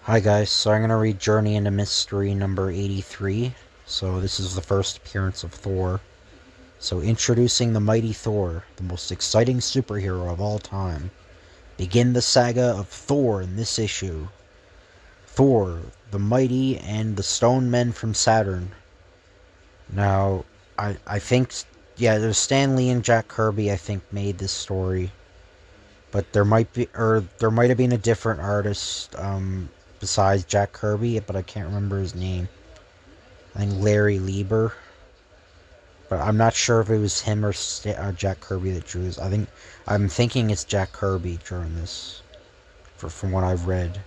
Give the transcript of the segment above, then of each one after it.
Hi guys, so I'm going to read Journey into Mystery number 83. So this is the first appearance of Thor. So introducing the mighty Thor, the most exciting superhero of all time. Begin the saga of Thor in this issue. Thor, the mighty and the stone men from Saturn. Now, I think, yeah, there's Stan Lee and Jack Kirby, I think, made this story. But there might have been a different artist, besides Jack Kirby, but I can't remember his name. I think Larry Lieber, but I'm not sure if it was him or Jack Kirby that drew this. I'm thinking it's Jack Kirby drawing this, from what I've read.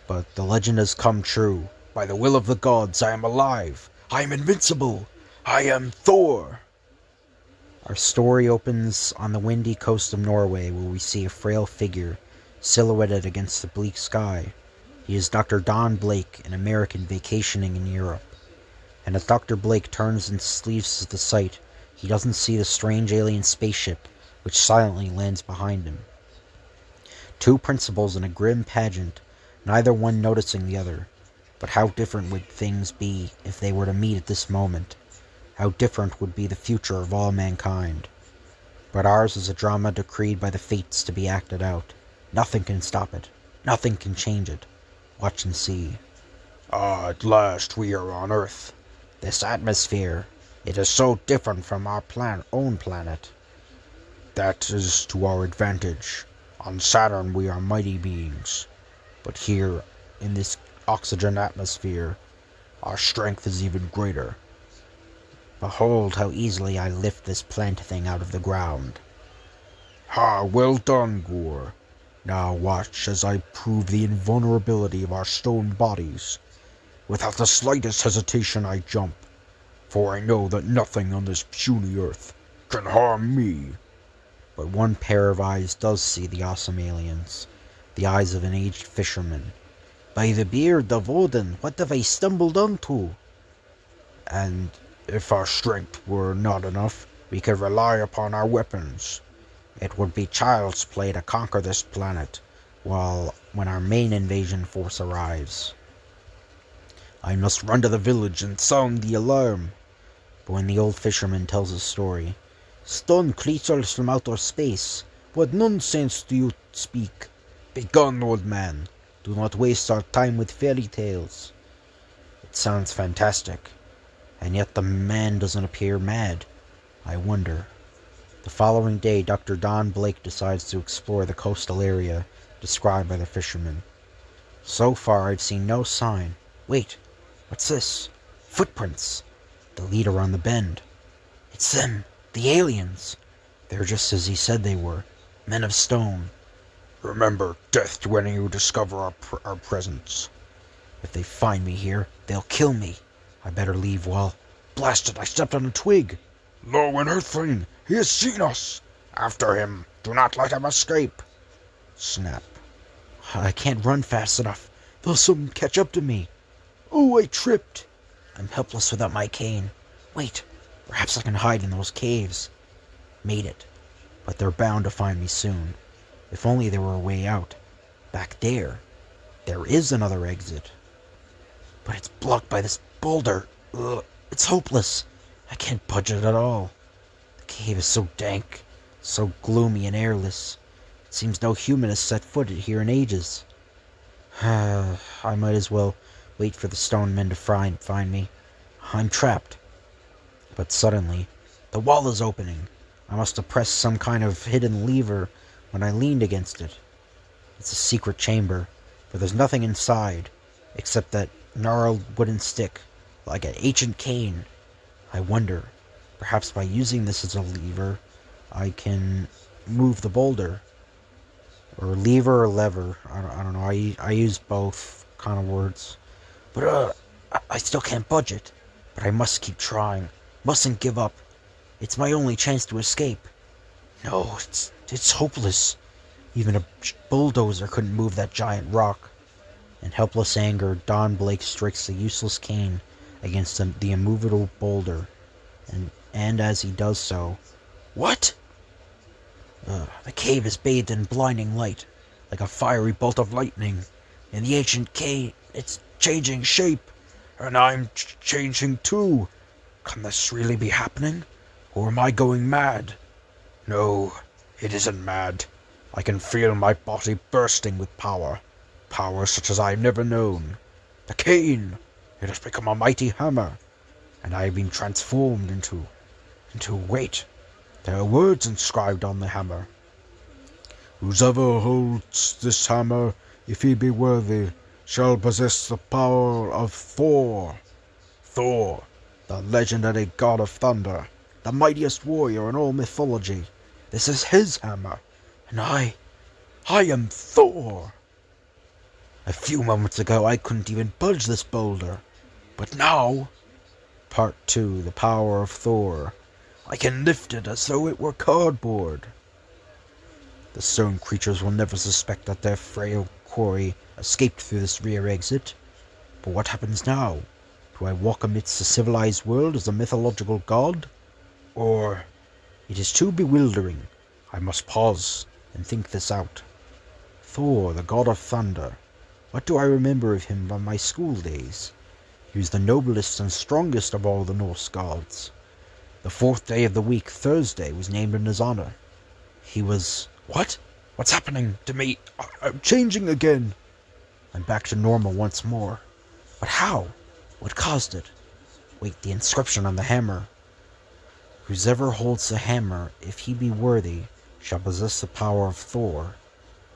But the legend has come true. By the will of the gods, I am alive. I am invincible. I am Thor. Our story opens on the windy coast of Norway, where we see a frail figure silhouetted against the bleak sky. He is Dr. Don Blake, an American vacationing in Europe. And as Dr. Blake turns and sleeves the sight, he doesn't see the strange alien spaceship, which silently lands behind him. Two principals in a grim pageant, neither one noticing the other. But how different would things be if they were to meet at this moment? How different would be the future of all mankind? But ours is a drama decreed by the fates to be acted out. Nothing can stop it. Nothing can change it. Watch and see. At last we are on Earth. This atmosphere, it is so different from our own planet. That is to our advantage. On Saturn we are mighty beings. But here, in this oxygen atmosphere, our strength is even greater. Behold how easily I lift this plant thing out of the ground. Ha, well done, Gore. Now watch as I prove the invulnerability of our stone bodies. Without the slightest hesitation I jump, for I know that nothing on this puny earth can harm me. But one pair of eyes does see the awesome aliens, the eyes of an aged fisherman. By the beard of Odin, what have I stumbled onto? And if our strength were not enough, we could rely upon our weapons. It would be child's play to conquer this planet, when our main invasion force arrives. I must run to the village and sound the alarm. But when the old fisherman tells his story, stone creatures from outer space, what nonsense do you speak? Begone, old man. Do not waste our time with fairy tales. It sounds fantastic, and yet the man doesn't appear mad. I wonder. The following day, Dr. Don Blake decides to explore the coastal area described by the fisherman. So far, I've seen no sign. Wait, what's this? Footprints. The leader on the bend. It's them, the aliens. They're just as he said they were, men of stone. Remember death when you discover our presence. If they find me here, they'll kill me. I better leave while... Blast it, I stepped on a twig. Lo, an earthling! He has seen us! After him! Do not let him escape! Snap. I can't run fast enough. They'll soon catch up to me. Oh, I tripped. I'm helpless without my cane. Wait, perhaps I can hide in those caves. Made it. But they're bound to find me soon. If only there were a way out. Back there. There is another exit. But it's blocked by this boulder. Ugh, it's hopeless. I can't budge it at all. The cave is so dank, so gloomy and airless. It seems no human has set foot here in ages. I might as well wait for the stone men to find me. I'm trapped. But suddenly, the wall is opening. I must have pressed some kind of hidden lever when I leaned against it. It's a secret chamber, but there's nothing inside, except that gnarled wooden stick, like an ancient cane. I wonder, perhaps by using this as a lever, I can move the boulder. Or lever or lever, I don't know, I use both kind of words. But I still can't budge it. But I must keep trying, mustn't give up. It's my only chance to escape. No, it's hopeless. Even a bulldozer couldn't move that giant rock. In helpless anger, Don Blake strikes the useless cane against the immovable boulder, and as he does so... What? The cave is bathed in blinding light, like a fiery bolt of lightning. In the ancient cave, it's changing shape, and I'm changing too. Can this really be happening? Or am I going mad? No, it isn't mad. I can feel my body bursting with power. Power such as I've never known. The cane! It has become a mighty hammer, and I have been transformed into... wait, there are words inscribed on the hammer. Whosoever holds this hammer, if he be worthy, shall possess the power of Thor. Thor, the legendary god of thunder, the mightiest warrior in all mythology. This is his hammer, and I am Thor. A few moments ago I couldn't even budge this boulder, but now... Part 2, the power of Thor. I can lift it as though it were cardboard. The stone creatures will never suspect that their frail quarry escaped through this rear exit. But what happens now? Do I walk amidst the civilized world as a mythological god? Or... It is too bewildering. I must pause and think this out. Thor, the god of thunder. What do I remember of him from my school days? He was the noblest and strongest of all the Norse gods. The 4th day of the week, Thursday, was named in his honor. He was... What? What's happening to me? I'm changing again. I'm back to normal once more. But how? What caused it? Wait, the inscription on the hammer. Whoever holds the hammer, if he be worthy, shall possess the power of Thor.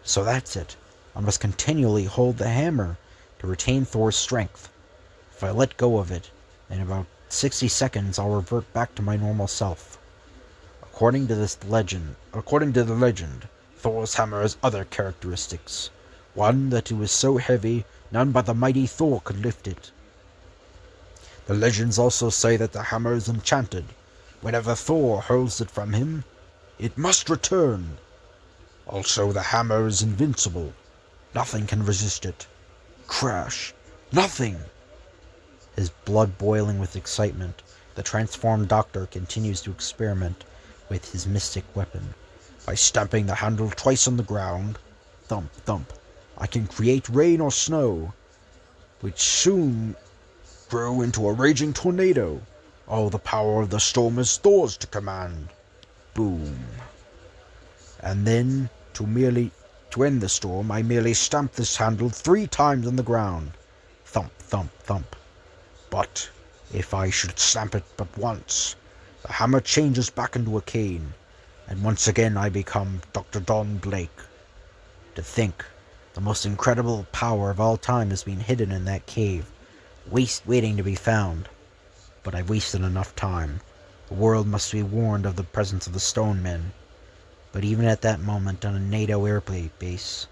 So that's it. I must continually hold the hammer to retain Thor's strength. If I let go of it, in about 60 seconds I'll revert back to my normal self. According to the legend, Thor's hammer has other characteristics. One, that it was so heavy, none but the mighty Thor could lift it. The legends also say that the hammer is enchanted. Whenever Thor hurls it from him, it must return. Also, the hammer is invincible. Nothing can resist it. Crash. Nothing. His blood boiling with excitement, the transformed doctor continues to experiment with his mystic weapon. By stamping the handle twice on the ground, thump, thump, I can create rain or snow, which soon grew into a raging tornado. All the power of the storm is Thor's to command. Boom. And then, to end the storm, I merely stamp this handle 3 times on the ground. Thump, thump, thump. But if I should stamp it but once, the hammer changes back into a cane, and once again I become Dr. Don Blake. To think, the most incredible power of all time has been hidden in that cave, waiting to be found. But I've wasted enough time. The world must be warned of the presence of the Stone Men. But even at that moment on a NATO airplane base,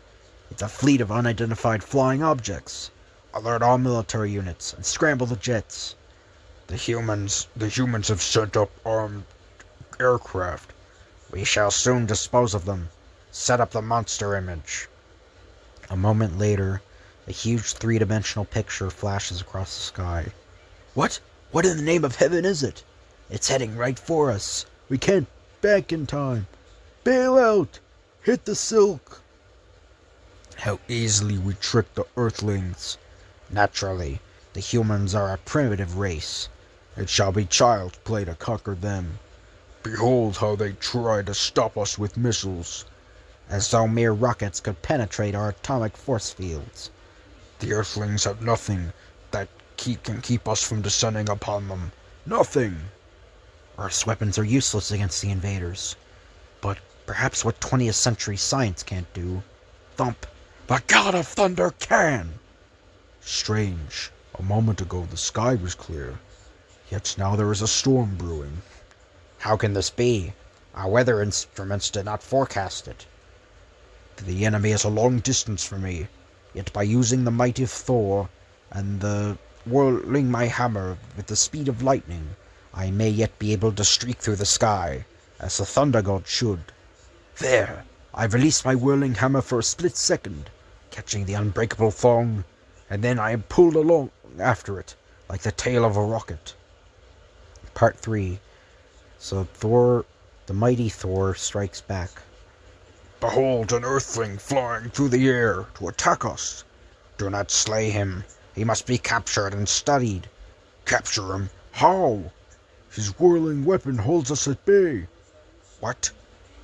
it's a fleet of unidentified flying objects. Alert all military units and scramble the jets. The humans have sent up armed aircraft. We shall soon dispose of them. Set up the monster image. A moment later, a huge 3-dimensional picture flashes across the sky. What? What in the name of heaven is it? It's heading right for us. We can't back in time. Bail out! Hit the silk! How easily we trick the Earthlings. Naturally, the humans are a primitive race. It shall be child's play to conquer them. Behold how they try to stop us with missiles, as though mere rockets could penetrate our atomic force fields. The Earthlings have nothing that can keep us from descending upon them. Nothing! Earth's weapons are useless against the invaders. But perhaps what 20th century science can't do, thump, the God of Thunder can! Strange. A moment ago the sky was clear, yet now there is a storm brewing. How can this be? Our weather instruments did not forecast it. The enemy is a long distance from me, yet by using the might of Thor and the whirling my hammer with the speed of lightning, I may yet be able to streak through the sky, as the Thunder God should. There! I've released my whirling hammer for a split second, catching the unbreakable thong, and then I am pulled along after it, like the tail of a rocket. Part 3. So Thor, the mighty Thor, strikes back. Behold an Earthling flying through the air to attack us. Do not slay him. He must be captured and studied. Capture him? How? His whirling weapon holds us at bay. What?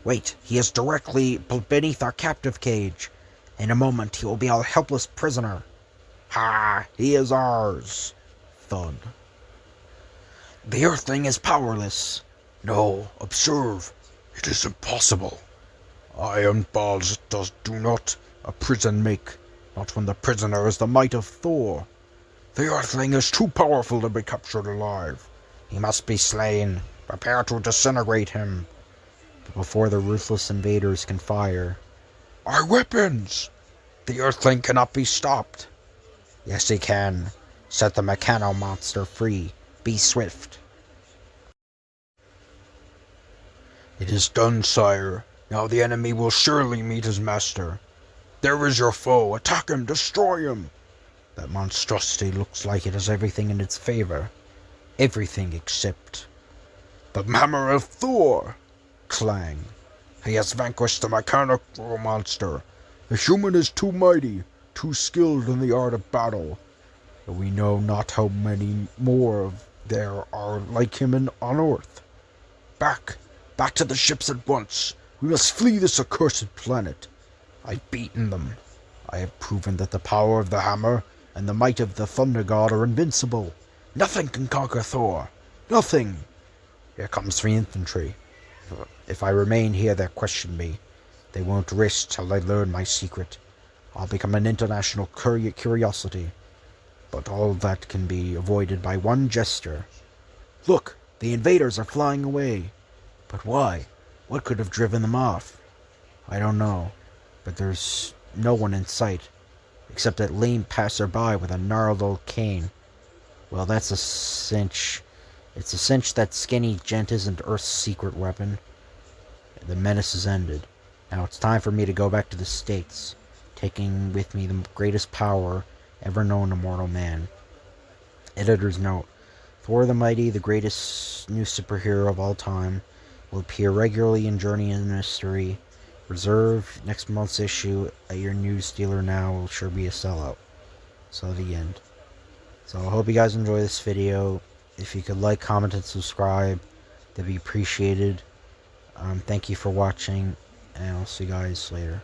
Wait, he is directly beneath our captive cage. In a moment he will be our helpless prisoner. Ha! He is ours. Thud. The Earthling is powerless. No, observe. It is impossible. Iron bars do not a prison make, not when the prisoner is the might of Thor. The Earthling is too powerful to be captured alive. He must be slain. Prepare to disintegrate him. But before the ruthless invaders can fire. Our weapons! The Earthling cannot be stopped. Yes, he can. Set the Mechano monster free. Be swift. It is done, sire. Now the enemy will surely meet his master. There is your foe. Attack him. Destroy him. That monstrosity looks like it has everything in its favor. Everything except... the hammer of Thor! Clang. He has vanquished the mechanical monster. The human is too mighty, too skilled in the art of battle. But we know not how many more there are like him on Earth. Back to the ships at once. We must flee this accursed planet. I've beaten them. I have proven that the power of the hammer and the might of the Thunder God are invincible. Nothing can conquer Thor. Nothing. Here comes the infantry. If I remain here, they'll question me. They won't rest till they learn my secret. I'll become an international curiosity. But all that can be avoided by one gesture. Look, the invaders are flying away. But why? What could have driven them off? I don't know, but there's no one in sight, except that lame passerby with a gnarled old cane. Well, that's a cinch. It's a cinch that skinny gent isn't Earth's secret weapon. The menace is ended. Now it's time for me to go back to the States, taking with me the greatest power ever known to mortal man. Editor's note. Thor the Mighty, the greatest new superhero of all time, will appear regularly in Journey in Mystery. Reserve next month's issue at your news dealer now. Will sure be a sellout. So the end. So I hope you guys enjoy this video. If you could like, comment, and subscribe, that'd be appreciated. Thank you for watching, and I'll see you guys later.